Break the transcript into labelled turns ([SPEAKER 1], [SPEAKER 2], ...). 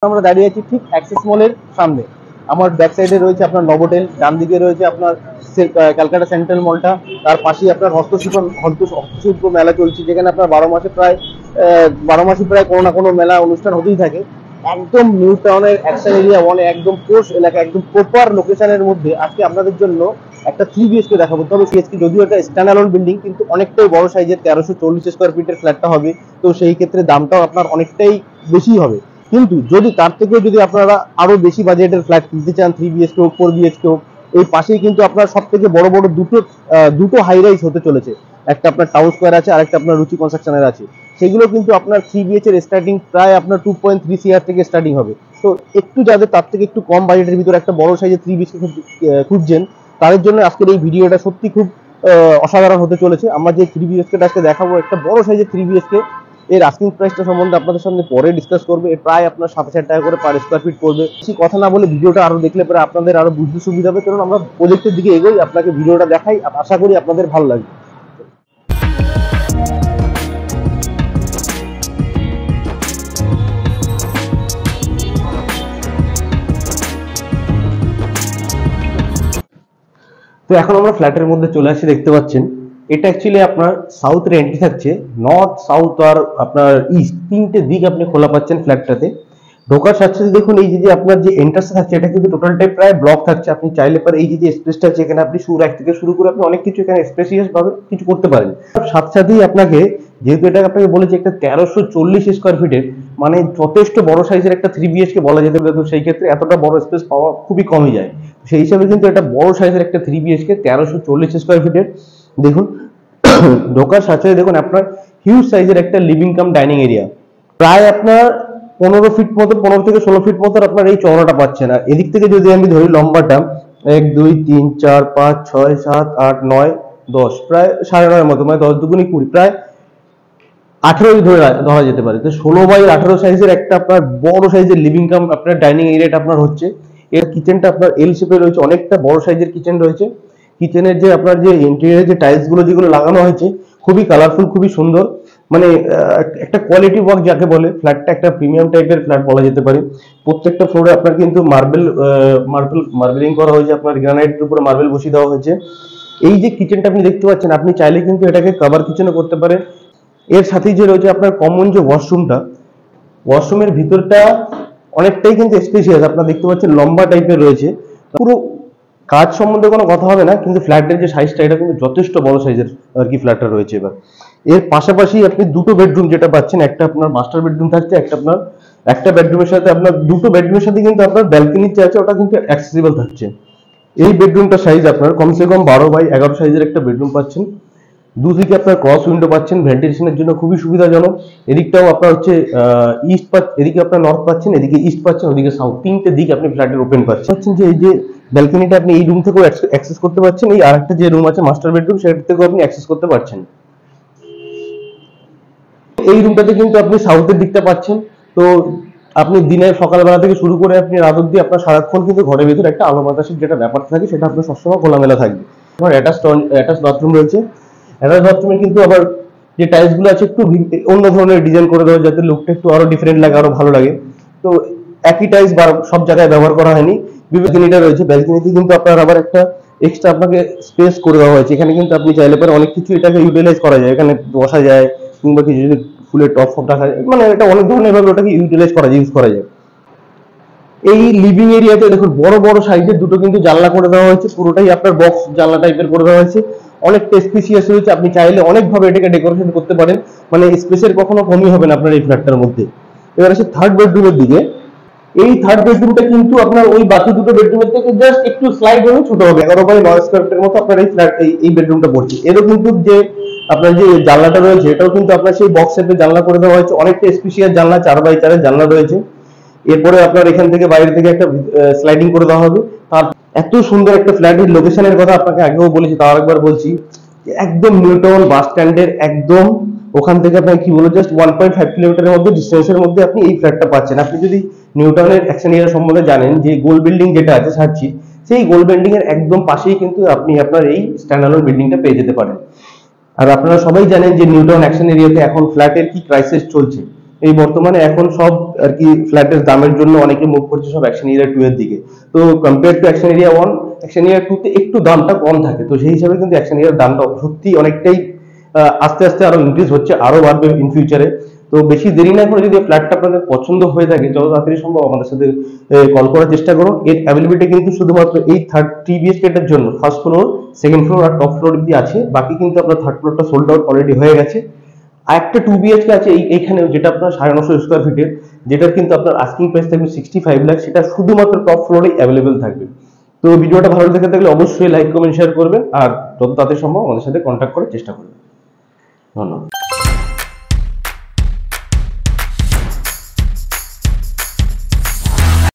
[SPEAKER 1] আমরা দাঁড়িয়ে আছি ঠিক অ্যাক্সেস মলের সামনে। আমার ব্যাক সাইডে রয়েছে আপনার নভোটেল, ডান দিকে রয়েছে আপনার ক্যালকাটা সেন্ট্রাল মলটা, তার পাশেই আপনার হস্তশিল্প মেলা চলছে, যেখানে আপনার 12 মাসে প্রায় কোনো না কোনো মেলা অনুষ্ঠান হতেই থাকে। একদম নিউ টাউনের অ্যাকশন এরিয়া ওয়ানে একদম পোস্ট এলাকা, একদম প্রপার লোকেশনের মধ্যে আজকে আপনাদের জন্য একটা 3 BHK দেখাবো। তবে সিএসকে যদিও এটা স্ট্যান্ড অ্যালোন বিল্ডিং, কিন্তু অনেকটাই বড় সাইজের 1340 স্কোয়ার ফিটের ফ্ল্যাটটা হবে। তো সেই ক্ষেত্রে দামটাও আপনার অনেকটাই বেশি হবে। কিন্তু যদি তার থেকে যদি আপনারা আরো বেশি বাজেটের ফ্ল্যাট কিনতে চান, 3 BHK হোক 4 BHK হোক, এই পাশেই কিন্তু আপনার সব থেকে বড় বড় দুটো হাই রাইজ হতে চলেছে। একটা আপনার টাউন স্কোয়ার আছে, আর একটা আপনার রুচি কনস্ট্রাকশনের আছে। সেগুলো কিন্তু আপনার 3BH এর স্টার্টিং প্রায় আপনার 2.3 CR থেকে স্টার্টিং হবে। তো একটু যাদের তার থেকে একটু কম বাজেটের ভিতরে একটা বড় সাইজের 3BHK খুঁজছেন, তাদের জন্য আজকের এই ভিডিওটা সত্যি খুব অসাধারণ হতে চলেছে। আমরা যে 3BHK আজকে দেখাবো, একটা বড় সাইজের 3BHK, এর আস্কিং প্রাইসটা সম্বন্ধে আপনাদের সামনে পরে ডিসকাস করবে। প্রায় আপনার 7,000 টাকা করে পার স্কোয়ার ফিট পড়বে। বেশি কথা না বলে ভিডিওটা আরো দেখলে পরে আপনাদের আরো বুঝতে সুবিধা হবে, কারণ আমরা প্রজেক্টের দিকে এগোই, আপনাকে ভিডিওটা দেখাই, আশা করি আপনাদের ভালো লাগবে। তো এখন আমরা ফ্ল্যাটের মধ্যে চলে আসি, দেখতে পাচ্ছেন এটা অ্যাকচুয়ালি আপনার সাউথের এন্ট্রি থাকছে, নর্থ সাউথ আর আপনার ইস্ট, তিনটে দিক আপনি খোলা পাচ্ছেন ফ্ল্যাটটাতে। ঢোকার সাথে সাথে দেখুন এই যে আপনার যে এন্ট্রান্স থাকছে, এটা কিন্তু টোটালটাই প্রায় ব্লক থাকছে। আপনি চাইলে পরে এই যে স্পেসটা আছে, এখানে আপনি এক থেকে শুরু করে আপনি অনেক কিছু এখানে স্পেসিয়াস ভাবে কিছু করতে পারেন। সাথে সাথেই আপনাকে, যেহেতু এটা আপনাকে বলেছি একটা 1340 স্কোয়ার ফিটের, মানে যথেষ্ট বড় সাইজের একটা 3BHK বলা যেতে পারে। তো সেই ক্ষেত্রে এতটা বড় স্পেস পাওয়া খুবই কমই যায়। সেই হিসাবে কিন্তু এটা বড় সাইজের একটা 3BHK 1340 স্কোয়ার ফিটের। দেখুন ঢোকার সাথে দেখুন আপনার হিউজ সাইজের একটা লিভিং কাম ডাইনিং এরিয়া, প্রায় আপনার 15 ফিট মতো, 15 থেকে 16 ফিট মতো আপনার এই চওড়াটা পাচ্ছেন। আর এদিক থেকে যদি আমি ধরি লম্বাটা 1 2 3 4 5 6 7 8 9 10, প্রায় 9.5 মতো, মানে 10 দুগুণি 20, প্রায় 18 ধরা যেতে পারে। তো 16x18 সাইজের একটা আপনার বড় সাইজের লিভিং কাম আপনার ডাইনিং এরিয়াটা আপনার হচ্ছে। এর কিচেনটা আপনার এল শেপে রয়েছে, অনেকটা বড় সাইজের কিচেন রয়েছে। কিচেনের যে আপনার যে ইন্টেরিয়র যে টাইলস গুলো যেগুলো লাগানো হয়েছে, খুবই কালারফুল, খুবই সুন্দর, মানে একটা কোয়ালিটি ওয়ার্ক যাকে বলে। ফ্ল্যাটটা একটা প্রিমিয়াম টাইপের ফ্ল্যাট বলা যেতে পারে। প্রত্যেকটা ফ্লোরে আপনার কিন্তু মার্বেলিং করা হয়েছে, আপনার গ্রানাইটের উপরে মার্বেল বসিয়ে দেওয়া হয়েছে। এই যে কিচেনটা আপনি দেখতে পাচ্ছেন, আপনি চাইলে কিন্তু এটাকে কভার কিচেনও করতে পারেন। এর সাথেই যে রয়েছে আপনার কমন যে ওয়াশরুমটা, ওয়াশরুমের ভিতরটা অনেকটাই কিন্তু স্পেশিয়াস, আপনারা দেখতে পাচ্ছেন লম্বা টাইপের রয়েছে। পুরো কাজ সম্বন্ধে কোনো কথা হবে না, কিন্তু ফ্ল্যাটের যে সাইজটা, এটা কিন্তু যথেষ্ট বড় সাইজের আর কি ফ্ল্যাটটা রয়েছে। এবার এর পাশাপাশি আপনি দুটো বেডরুম যেটা পাচ্ছেন, একটা আপনার মাস্টার বেডরুম থাকছে, একটা বেডরুমের সাথে আপনার দুটো বেডরুমের সাথে কিন্তু আপনার ব্যালকনি যে আছে ওটা কিন্তু অ্যাক্সেসিবল থাকছে। এই বেডরুমটা সাইজ আপনার কমসে কম 12x11 সাইজের একটা বেডরুম পাচ্ছেন। দুদিকে আপনার ক্রস উইন্ডো পাচ্ছেন, ভেন্টিলেশনের জন্য খুবই সুবিধাজনক। এদিকটাও আপনার হচ্ছে ইস্ট পাচ্ছেন, এদিকে আপনার নর্থ পাচ্ছেন, এদিকে ইস্ট পাচ্ছেন, ওদিকে সাউথ, তিনটে দিক আপনি ফ্ল্যাটের ওপেন পাচ্ছেন। যে এই যে ব্যালকনিটা আপনি এই রুম থেকেও অ্যাক্সেস করতে পারছেন, এই আরেকটা যে রুম আছে মাস্টার বেডরুম, সেটা থেকেও আপনি অ্যাক্সেস করতে পারছেন। এই রুমটাতে কিন্তু আপনি সাউথের দিকটা পাচ্ছেন। তো আপনি দিনের সকালবেলা থেকে শুরু করে আপনি রাত অব্দি আপনার সারাক্ষণ কিন্তু ঘরের ভিতরে একটা আলো বাতাসের যেটা ব্যাপারটা থাকে, সেটা আপনার সবসময় খোলামেলা থাকবে। আমার অ্যাটাচ বাথরুম রয়েছে। অ্যাটাচ বাথরুমে কিন্তু আবার যে টাইলস গুলো আছে একটু অন্য ধরনের ডিজাইন করে দেওয়া, যাতে লুকটা একটু আরো ডিফারেন্ট লাগে, আরো ভালো লাগে। তো একই টাইলস সব জায়গায় ব্যবহার করা হয়নি। ব্যালকনিটা রয়েছে, ব্যালকনিতে কিন্তু আপনার আবার একটা এক্সট্রা আপনাকে স্পেস করে দেওয়া হয়েছে। এখানে কিন্তু আপনি চাইলে পরে অনেক কিছু এটাকে ইউটিলাইজ করা যায়, এখানে বসা যায়, কিংবা কিছু যদি ফুলের টপ ফপ রাখা যায়, মানে এটা অনেক ধরনের ভাবে ওটাকে ইউটিলাইজ করা যায়, ইউজ করা যায়। এই লিভিং এরিয়াতে দেখুন বড় বড় সাইজের দুটো কিন্তু জানলা করে দেওয়া হয়েছে, পুরোটাই আপনার বক্স জানলা টাইপের করে দেওয়া হয়েছে। অনেকটা স্পেসিয়াস হয়েছে, আপনি চাইলে অনেকভাবে এটাকে ডেকোরেশন করতে পারেন, মানে স্পেসের কখনো কমই হবে না আপনার এই ফ্ল্যাটটার মধ্যে। এবার আসে থার্ড বেডরুমের দিকে। এই থার্ড বেডরুমটা কিন্তু আপনার ওই বাকি দুটো বেডরুমের থেকে জাস্ট একটু স্লাইড হয়ে ছোট হবে। 11x9 স্কোয়ার ফিটের মতো আপনার এই ফ্ল্যাট এই বেডরুমটা পড়ছে। এরও কিন্তু যে আপনার যে জানলাটা রয়েছে, এটাও কিন্তু আপনার সেই বক্স শেপে জানলা করে দেওয়া হয়েছে, অনেকটা স্পেশিয়াল জানলা, 4x4 এর জানলা রয়েছে। এরপরে আপনার এখান থেকে বাইরে থেকে একটা স্লাইডিং করে দেওয়া হবে। আর এত সুন্দর একটা ফ্ল্যাটের লোকেশনের কথা আপনাকে আগেও বলেছি, তার একবার বলছি, একদম নিউ টাউন বাস স্ট্যান্ডের একদম ওখান থেকে আপনাকে কি বলবো, জাস্ট 1.5 কিলোমিটারের মধ্যে ডিস্টেন্সের মধ্যে আপনি এই ফ্ল্যাটটা পাচ্ছেন। আপনি যদি নিউ টাউনের অ্যাকশন এরিয়া সম্বন্ধে জানেন, যে গোল বিল্ডিং যেটা আছে সার্চি, সেই গোল বিল্ডিং এর একদম পাশেই কিন্তু আপনি আপনার এই স্ট্যান্ডার্ড বিল্ডিংটা পেয়ে যেতে পারেন। আর আপনারা সবাই জানেন যে নিউ টাউন অ্যাকশন এরিয়াতে এখন ফ্ল্যাটের কি ক্রাইসিস চলছে। এই বর্তমানে এখন সব আর কি ফ্ল্যাটের দামের জন্য অনেকে মুভ করছে সব অ্যাকশন এরিয়া 2 এর দিকে। তো compare to action area 1, action area 2 তে একটু দামটা কম থাকে, তো সেই হিসাবে কিন্তু অ্যাকশন এরিয়ার দামটা সত্যি অনেকটাই আস্তে আস্তে আরো ইনক্রিজ হচ্ছে, আরো বাড়বে ইন ফিউচারে। তো বেশি দেরি না করে যদি ফ্ল্যাটটা আপনাদের পছন্দ হয়ে থাকে, যত তাড়াতাড়ি সম্ভব আমাদের সাথে কল করার চেষ্টা করুন। এর অ্যাভেলেবিলিটি কিন্তু শুধুমাত্র এই 3 বিএচকে এর জন্য ফার্স্ট ফ্লোর, সেকেন্ড ফ্লোর আর টপ ফ্লোর অব্দি আছে, বাকি কিন্তু আপনার থার্ড ফ্লোরটা সোল্ড আউট অলরেডি হয়ে গেছে। আর একটা 2 বিএচকে আছে এইখানে, যেটা আপনার 950 স্কোয়ার ফিটের, যেটার কিন্তু আপনার আস্কিং প্রাইস থাকবে 65 লাখ, সেটা শুধুমাত্র টপ ফ্লোরেই অ্যাভেলেবেল থাকবে। তো ভিডিওটা ভালো লেগে থাকলে অবশ্যই লাইক কমেন্ট শেয়ার করবেন, আর যত তাড়াতাড়ি সম্ভব আমাদের সাথে কন্ট্যাক্ট করার চেষ্টা করবেন। ধন্যবাদ।